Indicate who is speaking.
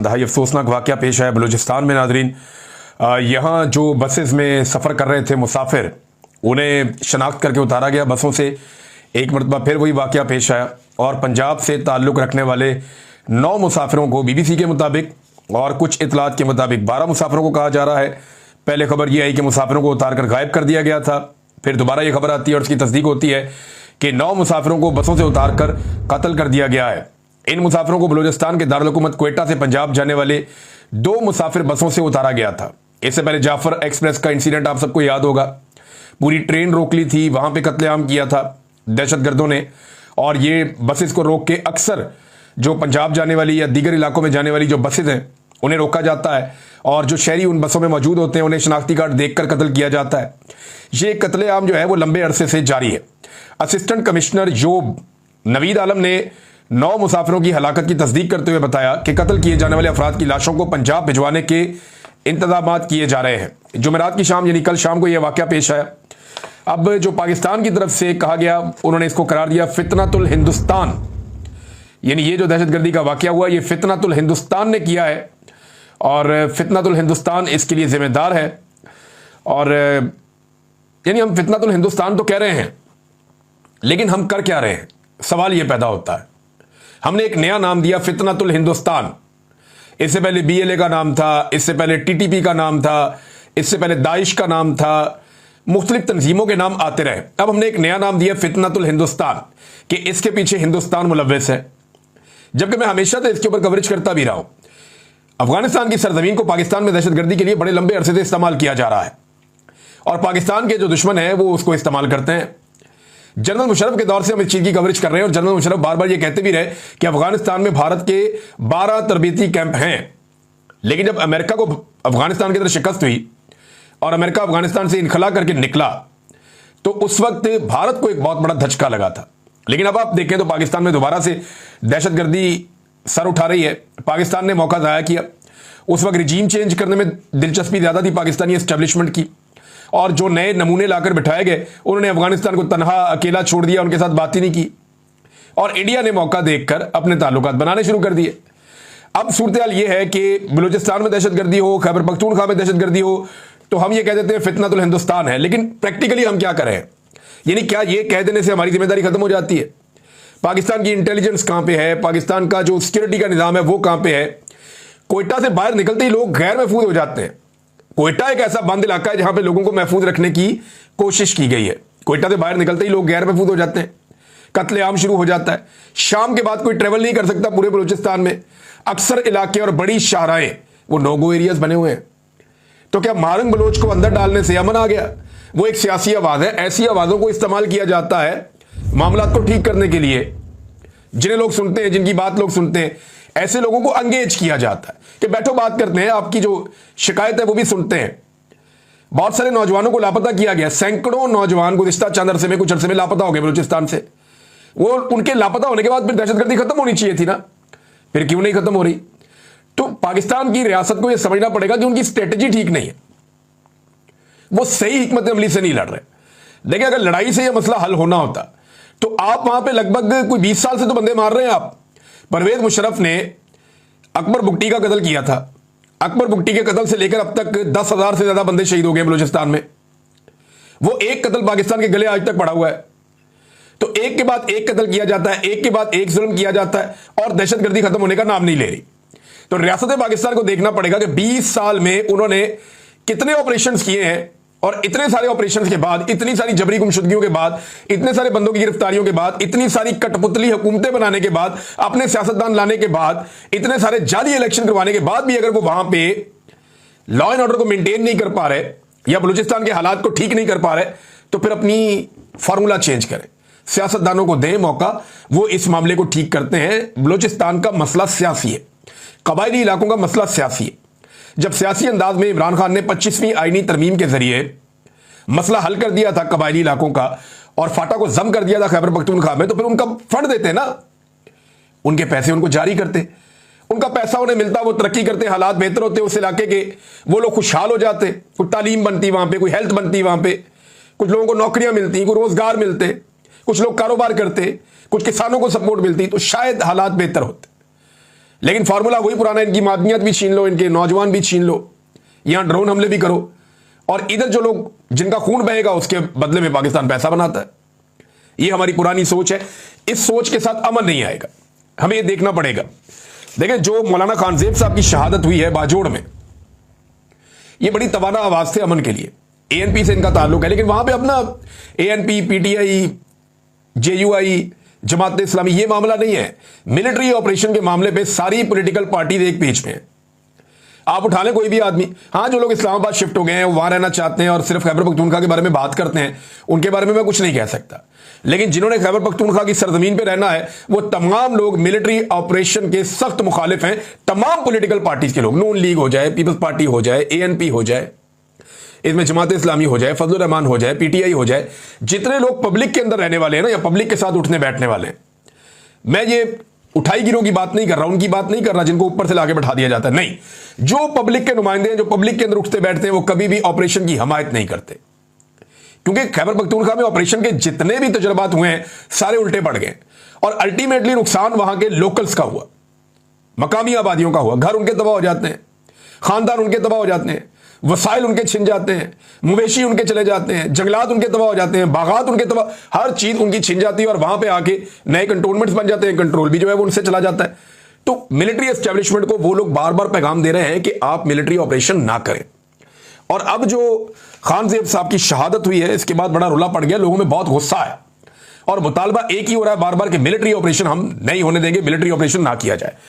Speaker 1: ये अफसोसनाक वाक़या पेश आया बलूचिस्तान में नादरीन। यहाँ जो बसेस में सफ़र कर रहे थे मुसाफिर, उन्हें शनाख्त करके उतारा गया बसों से। एक मरतबा फिर वही वाक़या पेश आया और पंजाब से ताल्लुक़ रखने वाले 9 मुसाफिरों को BBC के मुताबिक और कुछ इतलात के मुताबिक 12 मुसाफिरों को कहा जा रहा है। पहले खबर यह आई कि मुसाफिरों को उतार कर गायब कर दिया गया था, फिर दोबारा ये खबर आती है और उसकी तस्दीक होती है कि 9 मुसाफिरों को बसों से उतार कर कत्ल कर दिया गया है। इन मुसाफिरों को बलूचिस्तान के दारुल हुकूमत क्वेटा से पंजाब जाने वाले 2 मुसाफिर बसों से उतारा गया था। इससे पहले जाफर एक्सप्रेस का इंसिडेंट आप सबको याद होगा, पूरी ट्रेन रोक ली थी, वहां पे कत्लेआम किया था दहशतगर्दों ने। और ये बसेस को रोक के अक्सर जो पंजाब जाने वाली या दीगर इलाकों में जाने वाली जो बसेस हैं उन्हें रोका जाता है और जो शहरी उन बसों में मौजूद होते हैं उन्हें शनाख्ती कार्ड देखकर कत्ल किया जाता है। ये कत्लेआम जो है वो लंबे अरसे से जारी है। असिस्टेंट कमिश्नर योब नवीद आलम ने 9 मुसाफिरों की हलाकत की तस्दीक करते हुए बताया कि कत्ल किए जाने वाले अफराद की लाशों को पंजाब भिजवाने के इंतजाम किए जा रहे हैं। जुमेरात की शाम यानी कल शाम को यह वाकया पेश आया। अब जो पाकिस्तान की तरफ से कहा गया, उन्होंने इसको करार दिया फितनतुल हिंदुस्तान, यानी ये जो दहशतगर्दी का वाकया हुआ ये फितनतुल हिंदुस्तान ने किया है और फितनतुल हिंदुस्तान इसके लिए जिम्मेदार है। और यानी हम फितनतुल हिंदुस्तान तो कह रहे हैं, लेकिन हम कर क्या रहे हैं, सवाल ये पैदा होता है। हमने एक नया नाम दिया फितनतुल हिंदुस्तान। इससे पहले BLA का नाम था, इससे पहले TTP का नाम था, इससे पहले दाइश का नाम था, मुख्तलिफ तंजीमों के नाम आते रहे। अब हमने एक नया नाम दिया फितनतुल हिंदुस्तान कि इसके पीछे हिंदुस्तान मुलव्वस है, जबकि मैं हमेशा से इसके ऊपर कवरेज करता भी रहा हूं। अफगानिस्तान की सरजमीन को पाकिस्तान में दहशतगर्दी के लिए बड़े लंबे अरसे से इस्तेमाल किया जा रहा है और पाकिस्तान के जो दुश्मन है वो उसको इस्तेमाल करते हैं। जनरल मुशर्रफ के दौर से हम इस चीज की कवरेज कर रहे हैं और जनरल मुशर्रफ बार बार ये कहते भी रहे कि अफगानिस्तान में भारत के 12 तरबीती कैंप हैं। लेकिन जब अमेरिका को अफगानिस्तान की तरफ शिकस्त हुई और अमेरिका अफगानिस्तान से इनखला करके निकला तो उस वक्त भारत को एक बहुत बड़ा धचका लगा था। लेकिन अब आप देखें तो पाकिस्तान में दोबारा से दहशतगर्दी सर उठा रही है। पाकिस्तान ने मौका ज़ाया किया। उस वक्त रिजीम चेंज करने में दिलचस्पी ज़्यादा थी पाकिस्तानी एस्टेब्लिशमेंट की, और जो नए नमूने लाकर बिठाए गए उन्होंने अफगानिस्तान को तनहा अकेला छोड़ दिया, उनके साथ बात ही नहीं की। और इंडिया ने मौका देखकर अपने ताल्लुकात बनाने शुरू कर दिए। अब सूरत हाल ये है कि बलूचिस्तान में दहशतगर्दी हो, खैबर पख्तूनख्वा में दहशतगर्दी हो, तो हम ये कह देते हैं फितनतुल हिंदुस्तान है। लेकिन प्रैक्टिकली हम क्या करें, यानी क्या ये कह देने से हमारी जिम्मेदारी खत्म हो जाती है? पाकिस्तान की इंटेलिजेंस कहां पे है, पाकिस्तान का जो सिक्योरिटी का निजाम है वो कहां पे है? कोयटा से बाहर निकलते ही लोग गैर महफूज हो जाते हैं। कोयटा एक ऐसा बंद इलाका है जहां पे लोगों को महफूज रखने की कोशिश की गई है। कोयटा से बाहर निकलते ही लोग गैर महफूज हो जाते हैं, कत्लेआम शुरू हो जाता है। शाम के बाद कोई ट्रेवल नहीं कर सकता पूरे बलूचिस्तान में। अक्सर इलाके और बड़ी शाहराएं वो नो-गो एरियाज बने हुए हैं। तो क्या मारंग बलोच को अंदर डालने से अमन आ गया? वो एक सियासी आवाज है। ऐसी आवाजों को इस्तेमाल किया जाता है मामला को ठीक करने के लिए। जिन्हें लोग सुनते हैं, जिनकी बात लोग सुनते हैं, ऐसे लोगों को एंगेज किया जाता है कि बैठो बात करते हैं, आपकी जो शिकायत है वो भी सुनते हैं। बहुत सारे नौजवानों को लापता किया गया। सैकड़ों नौजवान गुज़िश्ता चंद अरसे में, कुछ अरसे में लापता हो गए बलूचिस्तान से। वो उनके लापता होने के बाद फिर दहशतगर्दी खत्म होनी चाहिए थी ना, फिर क्यों नहीं खत्म हो रही? तो पाकिस्तान की रियासत को यह समझना पड़ेगा कि उनकी स्ट्रेटेजी ठीक नहीं है, वो सही हिकमत अमली से नहीं लड़ रहे। देखिए, अगर लड़ाई से यह मसला हल होना होता तो आप वहां पे लगभग कोई 20 साल से तो बंदे मार रहे हैं आप। परवेज मुशर्रफ ने अकबर बुगटी का कत्ल किया था। अकबर बुगटी के कत्ल से लेकर अब तक 10,000 से ज्यादा बंदे शहीद हो गए बलूचिस्तान में। वो एक कत्ल पाकिस्तान के गले आज तक पड़ा हुआ है। तो एक के बाद एक कत्ल किया जाता है, एक के बाद एक जुल्म किया जाता है और दहशतगर्दी खत्म होने का नाम नहीं ले रही। तो रियासत पाकिस्तान को देखना पड़ेगा कि 20 साल में उन्होंने कितने ऑपरेशन किए हैं और इतने सारे ऑपरेशंस के बाद, इतनी सारी जबरी गुमशुदगियों के बाद, इतने सारे बंदों की गिरफ्तारियों के बाद, इतनी सारी कठपुतली हुकूमतें बनाने के बाद, अपने सियासतदान लाने के बाद, इतने सारे जाली इलेक्शन करवाने के बाद भी अगर वो वहां पे लॉ एंड ऑर्डर को मेंटेन नहीं कर पा रहे या बलूचिस्तान के हालात को ठीक नहीं कर पा रहे, तो फिर अपनी फॉर्मूला चेंज करें, सियासतदानों को दें मौका, वो इस मामले को ठीक करते हैं। बलूचिस्तान का मसला सियासी है, कबायली इलाकों का मसला सियासी है। जब सियासी अंदाज में इमरान खान ने 25वीं आईनी तरमीम के जरिए मसला हल कर दिया था कबायली इलाकों का और फाटा को जम कर दिया था खैबर पख्तूनख्वा में, तो फिर उनका फंड देते ना, उनके पैसे उनको जारी करते, उनका पैसा उन्हें मिलता, वो तरक्की करते, हालात बेहतर होते उस इलाके के, वो लोग खुशहाल हो जाते, कोई तालीम बनती वहां पे, कोई हेल्थ बनती वहां पे, कुछ लोगों को नौकरियां मिलती, कोई रोजगार मिलते, कुछ लोग कारोबार करते, कुछ किसानों को सपोर्ट मिलती, तो शायद हालात बेहतर होते। लेकिन फॉर्मूला वही पुराना, इनकी मादनियत भी छीन लो, इनके नौजवान भी छीन लो, यहां ड्रोन हमले भी करो, और इधर जो लोग जिनका खून बहेगा उसके बदले में पाकिस्तान पैसा बनाता है। ये हमारी पुरानी सोच है। इस सोच के साथ अमन नहीं आएगा, हमें ये देखना पड़ेगा। देखिए, जो मौलाना खानजेब साहब की शहादत हुई है बाजोड़ में, ये बड़ी तवाना आवाज थे अमन के लिए। एएनपी से इनका ताल्लुक है, लेकिन वहां पे अपना ANP, PTI, JUI, Jamaat Islami, ये मामला नहीं है। मिलिट्री ऑपरेशन के मामले पे सारी पॉलिटिकल पार्टीज एक पेज पे हैं। आप उठा लें कोई भी आदमी, हाँ जो लोग इस्लामाबाद शिफ्ट हो गए हैं, वहां रहना चाहते हैं और सिर्फ खैबर पख्तूनख्वा के बारे में बात करते हैं, उनके बारे में मैं कुछ नहीं कह सकता। लेकिन जिन्होंने खैबर पख्तूनख्वा की सरजमीन पे रहना है, वो तमाम लोग मिलिट्री ऑपरेशन के सख्त मुखालिफ हैं। तमाम पॉलिटिकल पार्टीज के लोग, नून लीग हो जाए, पीपल्स पार्टी हो जाए, एएनपी हो जाए, इसमें जमात इस्लामी हो जाए, फजलुर रहमान हो जाए, पीटीआई हो जाए, जितने लोग पब्लिक के अंदर रहने वाले हैं ना, या पब्लिक के साथ उठने बैठने वाले हैं, मैं ये उठाई गिरों की बात नहीं कर रहा, उनकी बात नहीं कर रहा जिनको ऊपर से लाके बैठा दिया जाता है, नहीं, जो पब्लिक के नुमाइंदे हैं, जो पब्लिक के अंदर उठते बैठते हैं, वो कभी भी ऑपरेशन की हमायत नहीं करते। क्योंकि खैबर पख्तूनख्वा में ऑपरेशन के जितने भी तजुर्बात हुए हैं, सारे उल्टे पड़ गए, और अल्टीमेटली नुकसान वहां के लोकल्स का हुआ, मकामी आबादियों का हुआ। घर उनके तबाह हो जाते हैं, खानदान उनके तबाह हो जाते हैं, वसाइल उनके छिन जाते हैं, मवेशी उनके चले जाते हैं, जंगलात उनके तबाह हो जाते हैं, बागात उनके तबाह, हर चीज उनकी छिन जाती है, और वहां पे आके नए कंटोनमेंट्स बन जाते हैं, कंट्रोल भी जो है वो उनसे चला जाता है। तो मिलिट्री एस्टेब्लिशमेंट को वो लोग बार बार पैगाम दे रहे हैं कि आप मिलिट्री ऑपरेशन ना करें। और अब जो खानजेब साहब की शहादत हुई है, इसके बाद बड़ा रुला पड़ गया, लोगों में बहुत गुस्सा है, और मुतालबा एक ही हो रहा है बार बार कि मिलिट्री ऑपरेशन हम नहीं होने देंगे, मिलिट्री ऑपरेशन ना किया जाए।